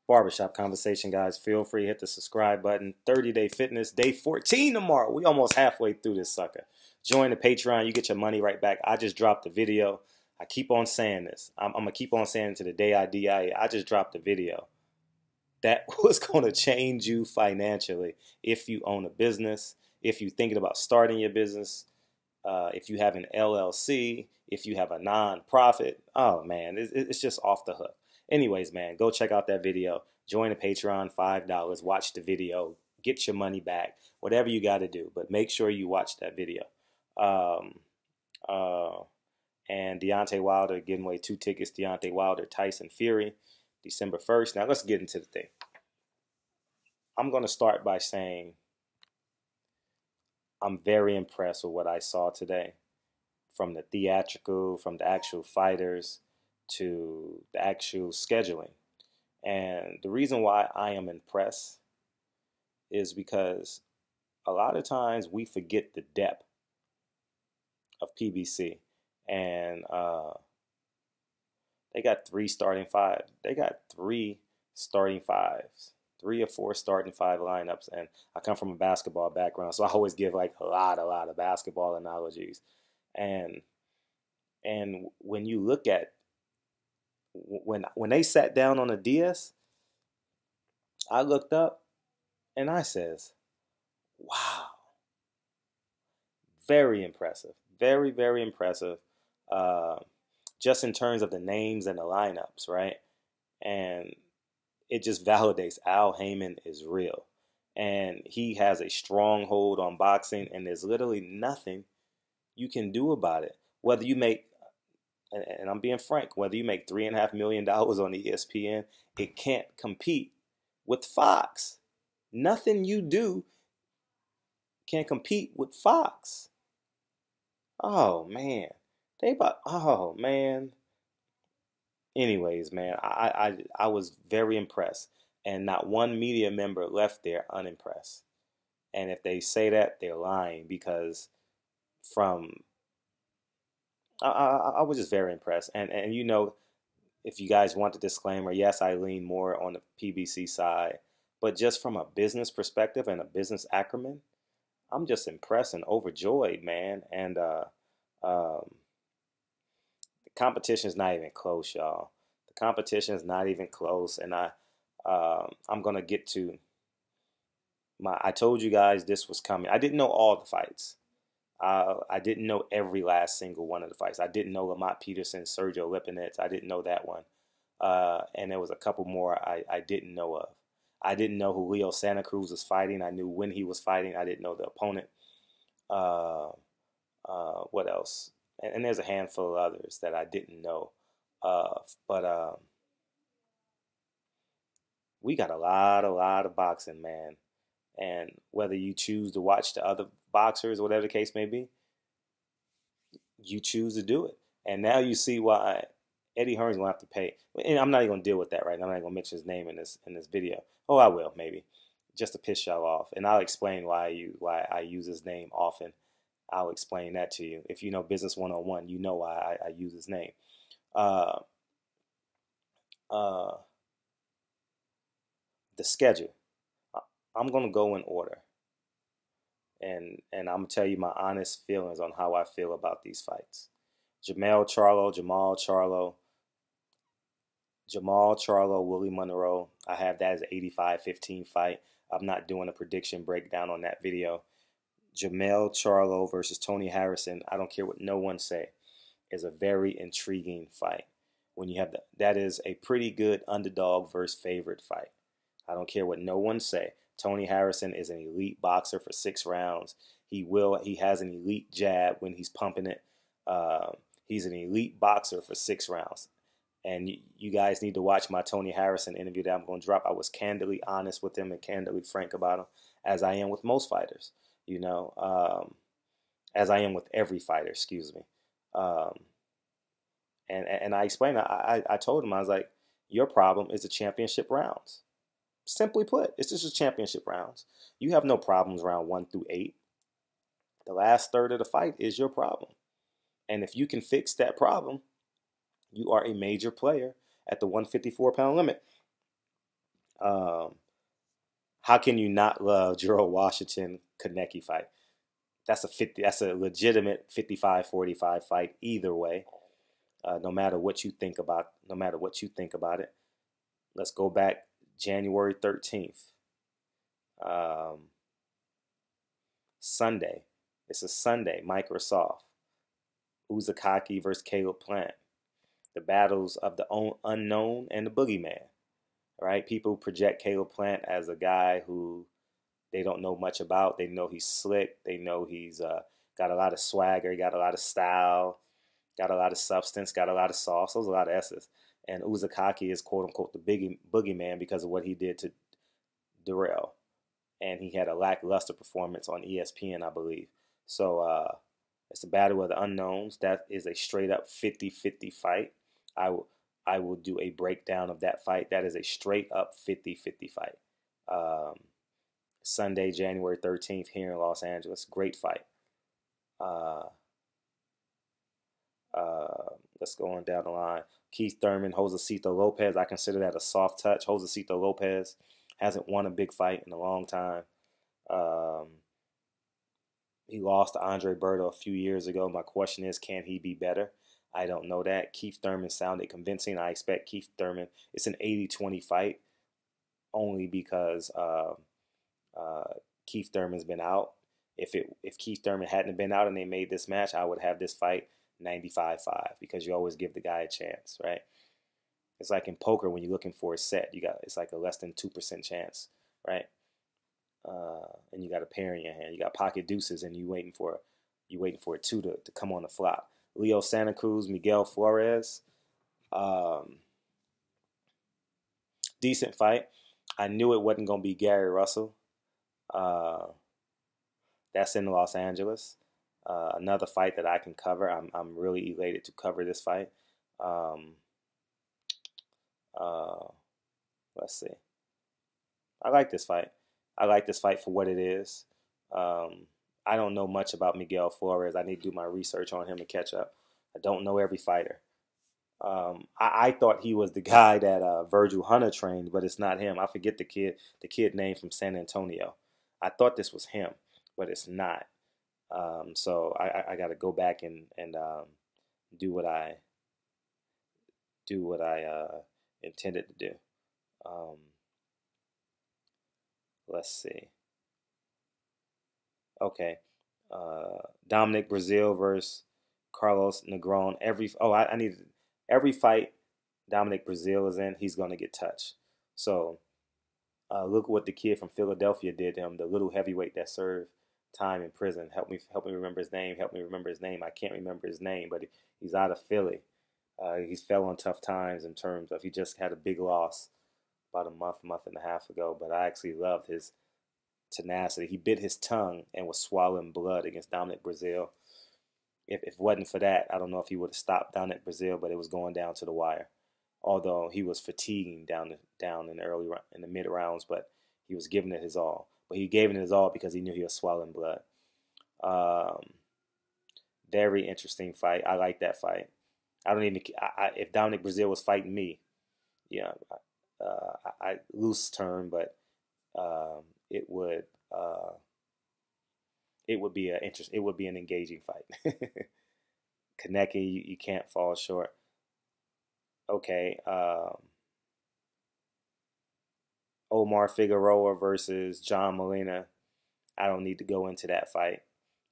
Barbershop Conversation, guys. Feel free to hit the subscribe button. 30-day fitness, day 14 tomorrow. We almost halfway through this sucker. Join the Patreon. You get your money right back. I just dropped the video. I keep on saying this. I'm going to keep on saying it to the day I die. I just dropped the video. That was going to change you financially if you own a business, if you're thinking about starting your business, if you have an LLC, if you have a nonprofit. Oh, man, it's just off the hook. Anyways, man, go check out that video. Join the Patreon, $5. Watch the video. Get your money back. Whatever you got to do. But make sure you watch that video. And Deontay Wilder giving away 2 tickets. Deontay Wilder, Tyson Fury, December 1st. Now, let's get into the thing. I'm going to start by saying I'm very impressed with what I saw today. From the theatrical, from the actual fighters, to the actual scheduling. And the reason why I am impressed is because a lot of times we forget the depth of PBC. And they got 3 starting 5. They got 3 starting 5s, 3 or 4 starting 5 lineups. And I come from a basketball background, so I always give like a lot of basketball analogies. And when you look at when they sat down on the DS, I looked up and I says, wow, very impressive. Very, very impressive. Just in terms of the names and the lineups, right? And it just validates Haymon is real. And he has a stronghold on boxing, and there's literally nothing you can do about it. Whether you make, and I'm being frank, whether you make $3.5 million on ESPN, it can't compete with Fox. Nothing you do can compete with Fox. Oh, man. Oh, man. Anyways, man, I was very impressed. And not one media member left there unimpressed. And if they say that, they're lying, because I was just very impressed. And you know, if you guys want the disclaimer, yes, I lean more on the PBC side. But just from a business perspective and a business acumen, I'm just impressed and overjoyed, man. And the competition is not even close, y'all. The competition is not even close. And I'm gonna get to I told you guys this was coming. I didn't know all the fights. I didn't know every last single one of the fights. I didn't know Lamont Peterson, Sergio Lipinets. I didn't know that one. And there was a couple more I didn't know of. I didn't know who Leo Santa Cruz was fighting. I knew when he was fighting. I didn't know the opponent. What else? And there's a handful of others that I didn't know of. But we got a lot of boxing, man. And whether you choose to watch the other boxers or whatever the case may be, you choose to do it. And now you see why Eddie Hearn's going to have to pay. And I'm not even going to deal with that right now. I'm not going to mention his name in this video. Oh, I will, maybe, just to piss y'all off. And I'll explain why I use his name often. I'll explain that to you. If you know Business 101, you know why I use his name. The schedule. I'm going to go in order. And I'm going to tell you my honest feelings on how I feel about these fights. Jamal Charlo, Willie Monroe. I have that as an 85-15 fight. I'm not doing a prediction breakdown on that video. Jamal Charlo versus Tony Harrison, I don't care what no one say, is a very intriguing fight. When you have that is a pretty good underdog versus favorite fight. I don't care what no one say. Tony Harrison is an elite boxer for 6 rounds. He has an elite jab when he's pumping it. He's an elite boxer for 6 rounds. And you guys need to watch my Tony Harrison interview that I'm going to drop. I was candidly honest with him and candidly frank about him, as I am with most fighters, you know, as I am with every fighter, excuse me. And I explained, I told him, I was like, your problem is the championship rounds. Simply put, it's just the championship rounds. You have no problems round 1 through 8. The last third of the fight is your problem. And if you can fix that problem, you are a major player at the 154-pound limit. Um, how can you not love Gerald Washington Konecki fight? That's a 50. That's a legitimate 55-45 fight either way. No matter what you think about, it. Let's go back January 13th, Sunday. It's a Sunday. Microsoft Uzakaki versus Caleb Plant. The battles of the unknown and the boogeyman. Right? People project Caleb Plant as a guy who they don't know much about. They know he's slick. They know he's got a lot of swagger. He got a lot of style. Got a lot of substance. Got a lot of sauce. Those are a lot of S's. And Uzakaki is quote unquote the boogeyman because of what he did to Darrell. And he had a lackluster performance on ESPN, I believe. So it's the battle of the unknowns. That is a straight up 50-50 fight. I will do a breakdown of that fight. That is a straight up 50-50 fight. Sunday, January 13th here in Los Angeles. Great fight. Let's go on down the line. Keith Thurman, Josecito Lopez. I consider that a soft touch. Josecito Lopez hasn't won a big fight in a long time. He lost to Andre Berto a few years ago. My question is, can he be better? I don't know that. Keith Thurman sounded convincing. I expect Keith Thurman. It's an 80-20 fight only because Keith Thurman's been out. If Keith Thurman hadn't been out and they made this match, I would have this fight 95-5 because you always give the guy a chance, right? It's like in poker when you're looking for a set, it's like a less than 2% chance, right? And you got a pair in your hand. You got pocket deuces, and you waiting for a two to come on the flop. Leo Santa Cruz, Miguel Flores, decent fight. I knew it wasn't gonna be Gary Russell. That's in Los Angeles. Another fight that I can cover. I'm really elated to cover this fight. Let's see. I like this fight. I like this fight for what it is. I don't know much about Miguel Flores. I need to do my research on him and catch up. I don't know every fighter. I thought he was the guy that Virgil Hunter trained, but it's not him. I forget the kid name from San Antonio. I thought this was him, but it's not. So I got to go back and do what I intended to do. Let's see. Okay. Dominic Brazil versus Carlos Negron. Every fight Dominic Brazil is in, he's going to get touched. So look what the kid from Philadelphia did to him, the little heavyweight that served time in prison. Help me remember his name. I can't remember his name, but he's out of Philly. He's fell on tough times in terms of he just had a big loss about a month and a half ago, but I actually loved his tenacity. He bit his tongue and was swallowing blood against Dominic Brazil. If it wasn't for that, I don't know if he would have stopped Dominic Brazil, but it was going down to the wire. Although he was fatiguing down in the mid rounds, but he was giving it his all. But he gave it his all because he knew he was swallowing blood. Very interesting fight. I like that fight. If Dominic Brazil was fighting me, yeah, I loose term, but it would be an engaging fight. Konecki, you can't fall short. Okay, Omar Figueroa versus John Molina. I don't need to go into that fight.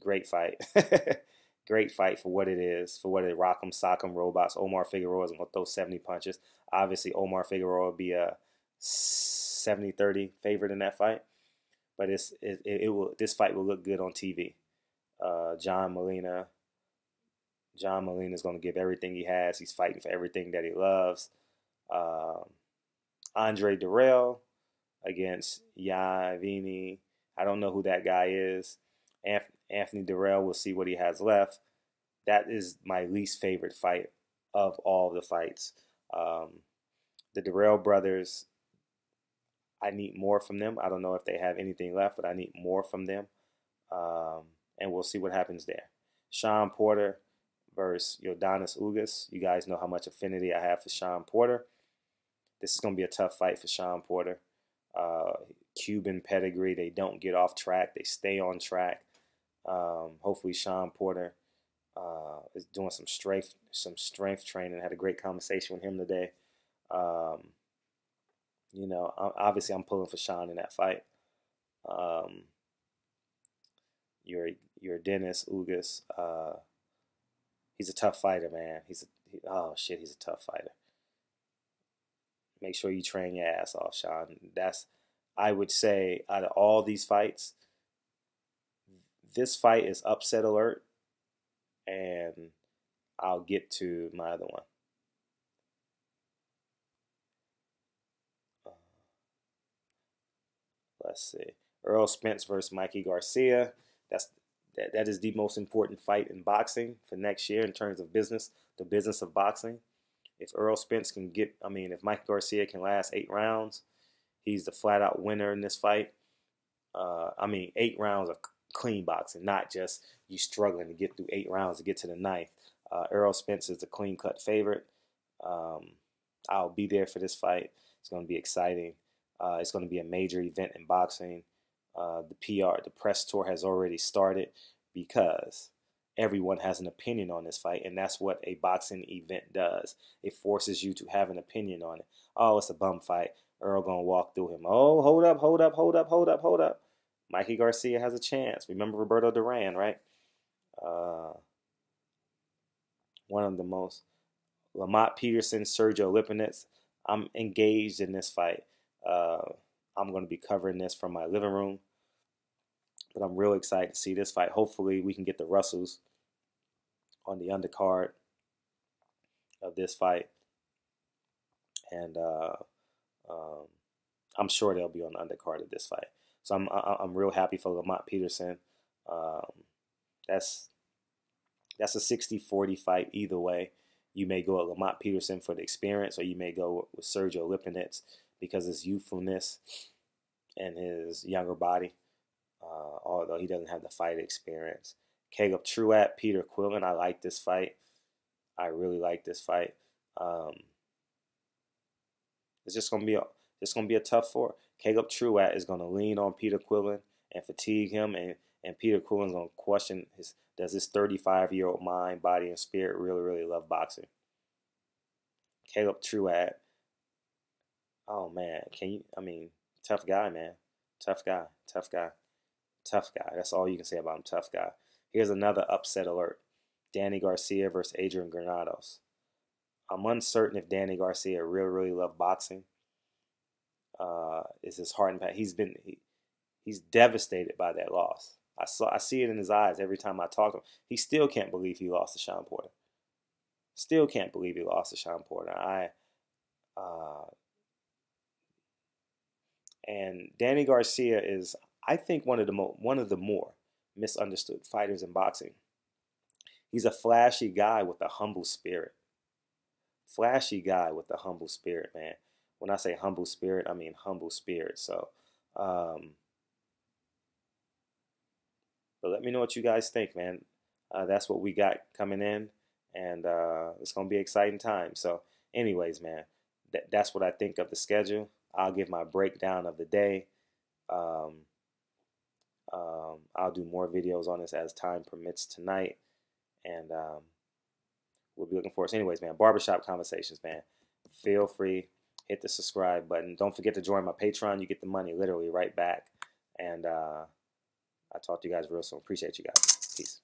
Great fight. Great fight for what it is, for what it rock'em, sock'em robots. Omar Figueroa is going to throw 70 punches. Obviously, Omar Figueroa will be a 70-30 favorite in that fight. But this fight will look good on TV. John Molina is going to give everything he has. He's fighting for everything that he loves. Andre Darrell against Yavini. I don't know who that guy is. Anthony Darrell, we'll see what he has left. That is my least favorite fight of all the fights. The Darrell brothers, I need more from them. I don't know if they have anything left, but I need more from them. And we'll see what happens there. Sean Porter versus Yordanis Ugas. You guys know how much affinity I have for Sean Porter. This is going to be a tough fight for Sean Porter. Cuban pedigree. They don't get off track. They stay on track. Hopefully Sean Porter is doing some strength training. I had a great conversation with him today. You know, obviously I'm pulling for Sean in that fight. Your Dennis Ugas. He's a tough fighter, man. Oh shit, he's a tough fighter. Make sure you train your ass off, Sean. I would say, out of all these fights, this fight is upset alert, and I'll get to my other one. Let's see. Errol Spence versus Mikey Garcia. That is the most important fight in boxing for next year in terms of business, the business of boxing. If Errol Spence can if Mikey Garcia can last 8 rounds, he's the flat-out winner in this fight. 8 rounds of clean boxing, not just you struggling to get through 8 rounds to get to the 9th. Errol Spence is the clean-cut favorite. I'll be there for this fight. It's going to be exciting. It's going to be a major event in boxing. The press tour has already started because everyone has an opinion on this fight, and that's what a boxing event does. It forces you to have an opinion on it. Oh, it's a bum fight. Errol gonna walk through him. Oh, hold up. Mikey Garcia has a chance. Remember Roberto Duran, right? One of the most. Lamont Peterson, Sergio Lipinets. I'm engaged in this fight. I'm going to be covering this from my living room. But I'm real excited to see this fight. Hopefully we can get the Russells on the undercard of this fight. And I'm sure they'll be on the undercard of this fight. So I'm real happy for Lamont Peterson. That's a 60-40 fight either way. You may go at Lamont Peterson for the experience, or you may go with Sergio Lipinets because of his youthfulness and his younger body, although he doesn't have the fight experience. Caleb Truatt, Peter Quillen. I like this fight. I really like this fight. It's just gonna be a tough four. Caleb Truatt is gonna lean on Peter Quillen and fatigue him, and Peter Quillen's gonna question does this 35-year-old mind, body, and spirit really love boxing? Caleb Truatt. Oh man, tough guy, man. Tough guy. That's all you can say about him. Tough guy. Here's another upset alert. Danny Garcia versus Adrian Granados. I'm uncertain if Danny Garcia really loved boxing. Is his heart and pain. He's devastated by that loss. I see it in his eyes every time I talk to him. He still can't believe he lost to Sean Porter. Still can't believe he lost to Sean Porter. And Danny Garcia is, I think, one of the more misunderstood fighters in boxing. He's a flashy guy with a humble spirit. Flashy guy with a humble spirit, man. When I say humble spirit, I mean humble spirit. So, but let me know what you guys think, man. That's what we got coming in, and it's going to be an exciting time. So, anyways, man, that's what I think of the schedule. I'll give my breakdown of the day. I'll do more videos on this as time permits tonight, and we'll be looking forward. So anyways, man, barbershop conversations, man. Feel free, hit the subscribe button. Don't forget to join my Patreon. You get the money literally right back. And I'll talk to you guys real soon. Appreciate you guys. Peace.